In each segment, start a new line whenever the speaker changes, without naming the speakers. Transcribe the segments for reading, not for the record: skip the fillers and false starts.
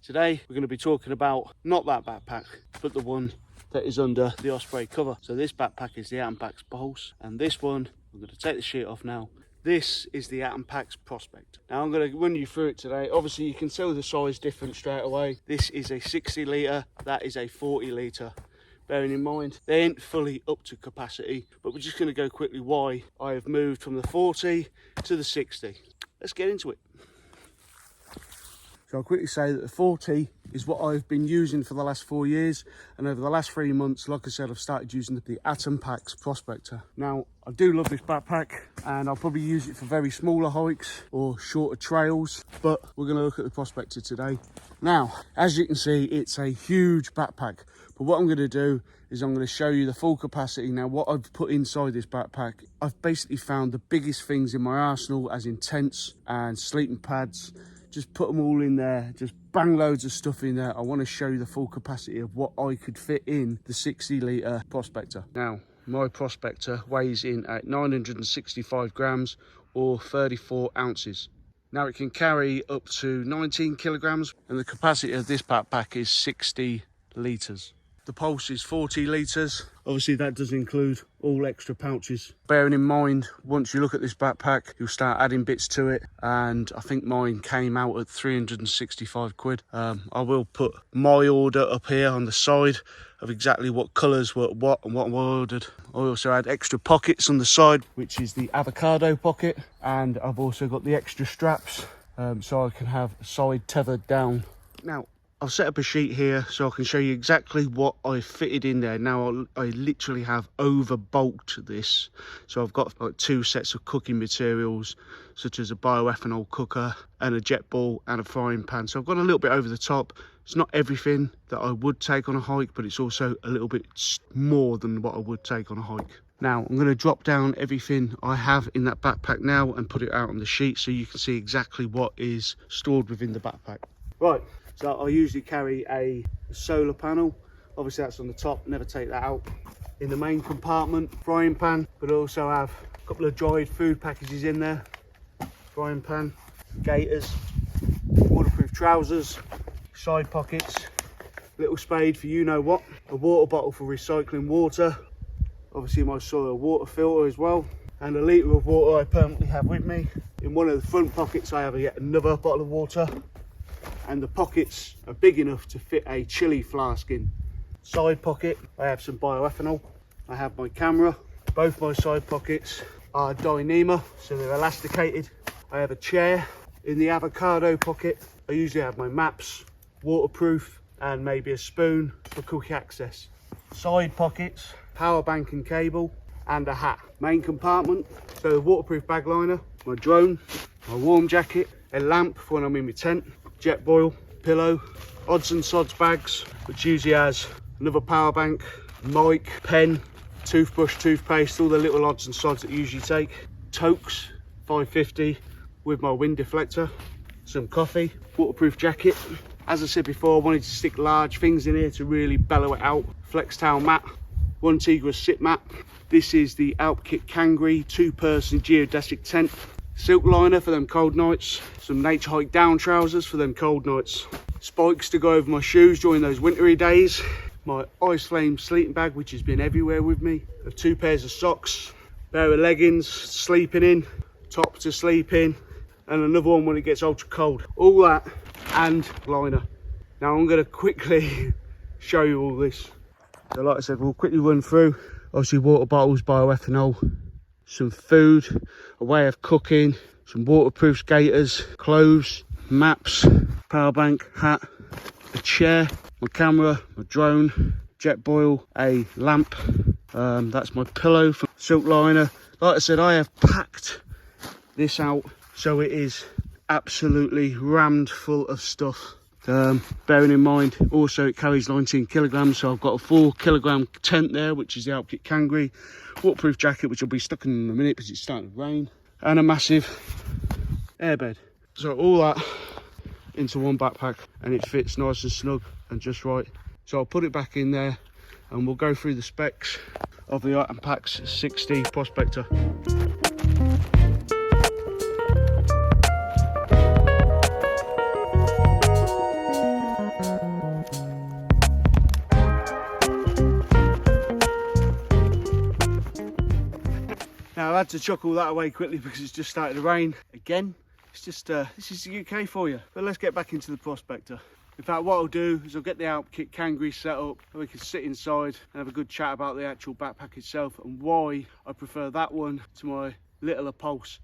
Today we're going to be talking about not that backpack, but the one that is under the Osprey cover. So this backpack is the AIRMATS Pulse, and this one, I'm going to take the sheet off now. This is the AIRMATS Prospector. Now I'm going to run you through it today. Obviously you can tell the size difference straight away. This is a 60 litre, that is a 40 litre. Bearing in mind, they ain't fully up to capacity, but we're just going to go quickly why I have moved from the 40 to the 60. Let's get into it. So I'll quickly say that the 40 is what I've been using for the last 4 years, and over the last 3 months, like I said, I've started using the AIRMATS Prospector. Now, I do love this backpack, and I'll probably use it for very smaller hikes or shorter trails, but we're going to look at the Prospector today. Now, as you can see, it's a huge backpack, but what I'm going to do is I'm going to show you the full capacity. Now, what I've put inside this backpack, I've basically found the biggest things in my arsenal, as in tents and sleeping pads. Just put them all in there, just bang loads of stuff in there. I want to show you the full capacity of what I could fit in the 60 litre Prospector. Now, my Prospector weighs in at 965 grams or 34 ounces. Now it can carry up to 19 kilograms, and the capacity of this backpack is 60 litres. The Pulse is 40 litres. Obviously that does include all extra pouches. Bearing in mind, once you look at this backpack, you'll start adding bits to it, and I think mine came out at 365 quid. I will put my order up here on the side of exactly what colours were what and what I ordered. I also had extra pockets on the side, which is the avocado pocket, and I've also got the extra straps so I can have a side tethered down. Now, I've set up a sheet here so I can show you exactly what I fitted in there. Now I literally have over bulked this, so I've got like 2 sets of cooking materials, such as a bioethanol cooker and a jet ball and a frying pan. So I've gone a little bit over the top. It's not everything that I would take on a hike, but it's also a little bit more than what I would take on a hike. Now I'm going to drop down everything I have in that backpack now and put it out on the sheet so you can see exactly what is stored within the backpack. Right. So I usually carry a solar panel. Obviously that's on the top, never take that out. In the main compartment, frying pan, but I also have a couple of dried food packages in there. Frying pan, gaiters, waterproof trousers, side pockets, little spade for you know what, a water bottle for recycling water, obviously my soil water filter as well, and a litre of water I permanently have with me. In one of the front pockets I have yet another bottle of water, and the pockets are big enough to fit a chili flask in. Side pocket, I have some bioethanol, I have my camera. Both my side pockets are Dyneema, so they're elasticated. I have a chair. In the avocado pocket, I usually have my maps, waterproof, and maybe a spoon for quick access. Side pockets, power bank and cable, and a hat. Main compartment, so the waterproof bag liner, my drone, my warm jacket, a lamp for when I'm in my tent, jet boil, pillow, odds and sods bags, which usually has another power bank, mic, pen, toothbrush, toothpaste, all the little odds and sods that you usually take. Toques, 550 with my wind deflector, some coffee, waterproof jacket. As I said before, I wanted to stick large things in here to really bellow it out. Flextail mat, OneTigris sit mat. This is the Alpkit Kangaroo 2-person geodesic tent. Silk liner for them cold nights, some Naturehike down trousers for them cold nights, spikes to go over my shoes during those wintry days, my Ice Flame sleeping bag, which has been everywhere with me, of 2 pairs of socks, pair of leggings, sleeping in, top to sleep in, and another one when it gets ultra cold. All that and liner. Now I'm going to quickly show you all this. So like I said, we'll quickly run through. Obviously water bottles, bioethanol, some food, a way of cooking, some waterproof gaiters, clothes, maps, power bank, hat, a chair, my camera, my drone, jet boil, a lamp, that's my pillow for silk liner. Like I said, I have packed this out so it is absolutely rammed full of stuff. Bearing in mind also it carries 19 kilograms, so I've got a 4 kilogram tent there, which is the Alpkit Kangaroo, waterproof jacket which I'll be stuck in a minute because it's starting to rain, and a massive airbed. So all that into one backpack, and it fits nice and snug and just right. So I'll put it back in there and we'll go through the specs of the AIRMATS 60 Prospector. Now I had to chuck all that away quickly because it's just started to rain again. It's just, this is the UK for you. But let's get back into the Prospector. In fact, what I'll do is I'll get the Alpkit Kangaroo set up and we can sit inside and have a good chat about the actual backpack itself and why I prefer that one to my littler Pulse.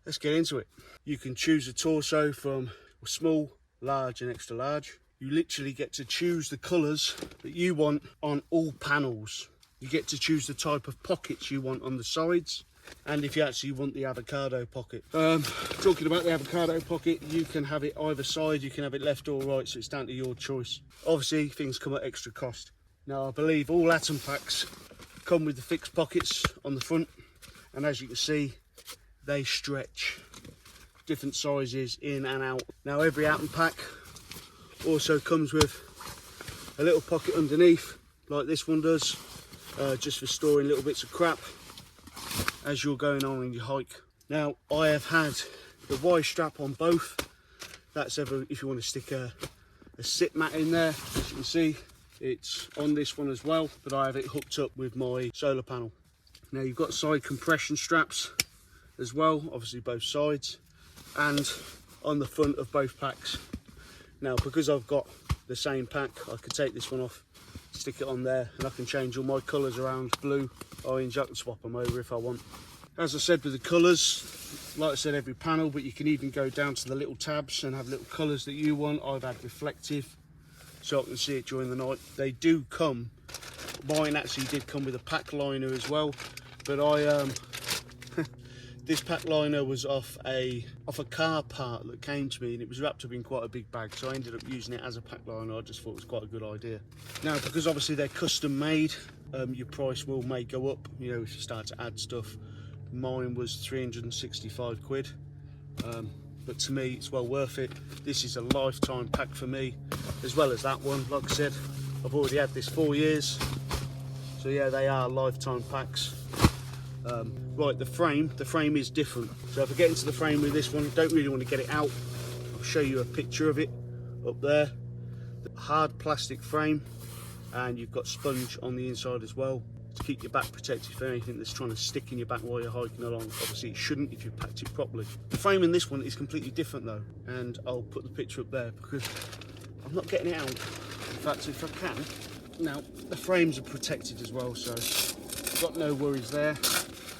Let's get into it. You can choose a torso from small, large and extra large. You literally get to choose the colours that you want on all panels. You get to choose the type of pockets you want on the sides, and if you actually want the avocado pocket. Talking about the avocado pocket, you can have it either side, you can have it left or right, so it's down to your choice. Obviously things come at extra cost. Now I believe all Atom packs come with the fixed pockets on the front, and as you can see they stretch different sizes in and out. Now every Atom pack also comes with a little pocket underneath like this one does, just for storing little bits of crap as you're going on your hike. Now I have had the Y strap on both. That's if you want to stick a sit mat in there. As you can see, it's on this one as well, but I have it hooked up with my solar panel. Now you've got side compression straps as well, obviously both sides, and on the front of both packs. Now because I've got the same pack, I could take this one off, stick it on there, and I can change all my colours around, blue, orange. I can swap them over if I want. As I said with the colours, like I said, every panel, but you can even go down to the little tabs and have little colours that you want. I've had reflective, so I can see it during the night. They do come, mine actually did come with a pack liner as well, but this pack liner was off a car part that came to me, and it was wrapped up in quite a big bag, so I ended up using it as a pack liner. I just thought it was quite a good idea. Now because obviously they're custom made, your price may go up, you know, if you start to add stuff. Mine was 365 quid, but to me it's well worth it. This is a lifetime pack for me, as well as that one. Like I said, I've already had this 4 years, so yeah, they are lifetime packs. Right, the frame is different. So if I get into the frame with this one, don't really want to get it out. I'll show you a picture of it up there. The hard plastic frame, and you've got sponge on the inside as well to keep your back protected for anything that's trying to stick in your back while you're hiking along. Obviously it shouldn't if you packed it properly. The frame in this one is completely different though, and I'll put the picture up there because I'm not getting it out. In fact, if I can. Now the frames are protected as well, so I've got no worries there.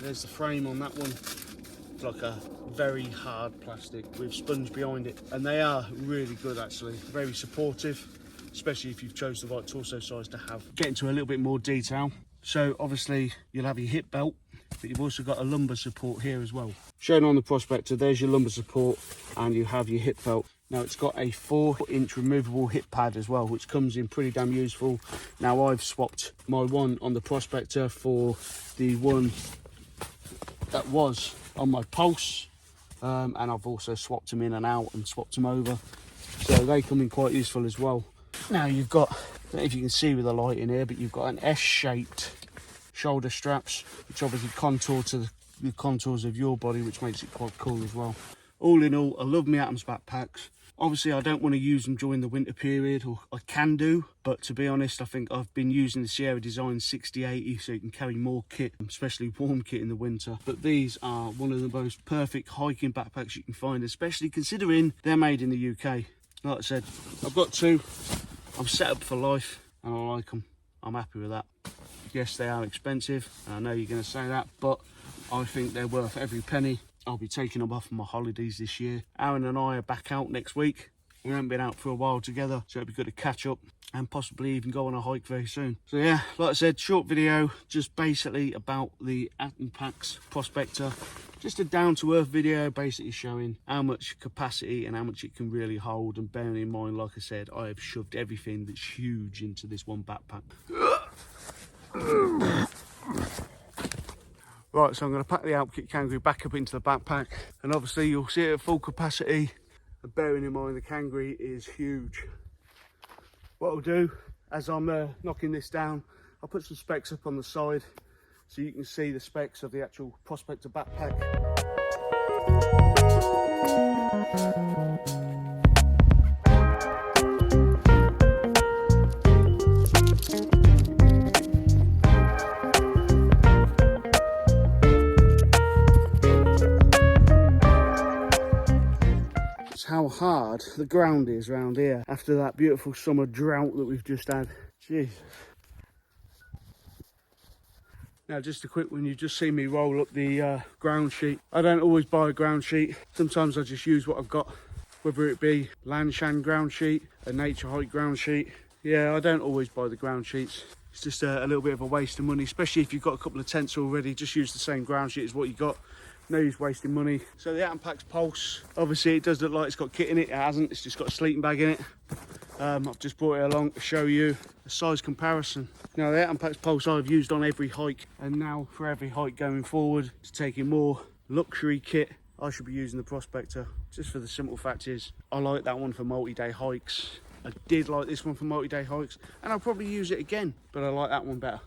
There's the frame on that one. It's like a very hard plastic with sponge behind it, and they are really good actually, very supportive, especially if you've chose the right torso size to have. Get into a little bit more detail. So obviously you'll have your hip belt, but you've also got a lumbar support here as well. Shown on the Prospector, there's your lumbar support, and you have your hip belt. Now it's got a 4-inch removable hip pad as well, which comes in pretty damn useful. Now I've swapped my one on the Prospector for the one that was on my Pulse, and I've also swapped them in and out and swapped them over, so they come in quite useful as well. Now you've got, I don't know if you can see with the light in here, but you've got an S-shaped shoulder straps, which obviously contour to the contours of your body, which makes it quite cool as well. All in all, I love my Atoms backpacks. Obviously I don't want to use them during the winter period, or I can do, but to be honest, I think I've been using the Sierra Design 6080, so you can carry more kit, especially warm kit in the winter. But these are one of the most perfect hiking backpacks you can find, especially considering they're made in the UK. Like I said, I've got two. I'm set up for life and I like them. I'm happy with that. Yes, they are expensive, and I know you're going to say that, but I think they're worth every penny. I'll be taking them off on my holidays this year. Aaron and I are back out next week. We haven't been out for a while together, so it'd be good to catch up and possibly even go on a hike very soon. So yeah, like I said, short video, just basically about the Atom Packs Prospector. Just a down-to-earth video, basically showing how much capacity and how much it can really hold, and bearing in mind, like I said, I have shoved everything that's huge into this one backpack. Right, so I'm going to pack the Alpkit Kangaroo back up into the backpack, and obviously you'll see it at full capacity, and bearing in mind the Kangaroo is huge. What I'll do, as I'm knocking this down, I'll put some specs up on the side so you can see the specs of the actual Prospector backpack. How hard the ground is around here after that beautiful summer drought that we've just had. Jeez. Now just a quick one, you just see me roll up the ground sheet. I don't always buy a ground sheet. Sometimes I just use what I've got, whether it be Lanshan ground sheet, a Naturehike ground sheet. Yeah, I don't always buy the ground sheets. It's just a little bit of a waste of money, especially if you've got a couple of tents already. Just use the same ground sheet as what you got. No use wasting money. So the AIRMATS Pulse, obviously it does look like it's got kit in it. It hasn't, it's just got a sleeping bag in it. I've just brought it along to show you a size comparison. Now the AIRMATS Pulse I've used on every hike, and now for every hike going forward, to taking more luxury kit, I should be using the Prospector. Just for the simple fact is, I like that one for multi-day hikes. I did like this one for multi-day hikes, and I'll probably use it again, but I like that one better.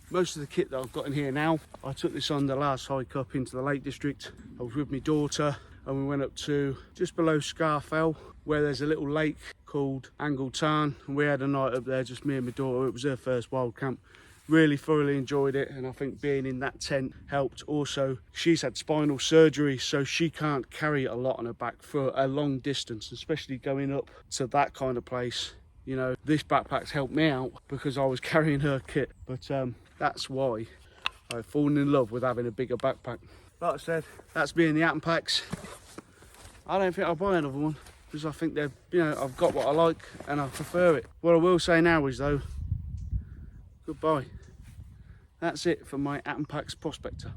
Most of the kit that I've got in here now, I took this on the last hike up into the Lake District. I was with my daughter and we went up to just below Scarfell, where there's a little lake called Angle Tarn, and we had a night up there, just me and my daughter. It was her first wild camp. Really thoroughly enjoyed it, and I think being in that tent helped. Also, she's had spinal surgery, so she can't carry a lot on her back for a long distance, especially going up to that kind of place. You know, this backpack's helped me out because I was carrying her kit, but that's why I've fallen in love with having a bigger backpack. Like I said, that's being the AIRMATS. I don't think I'll buy another one because I think they're, you know, I've got what I like and I prefer it. What I will say now is though, goodbye. That's it for my AIRMATS Prospector.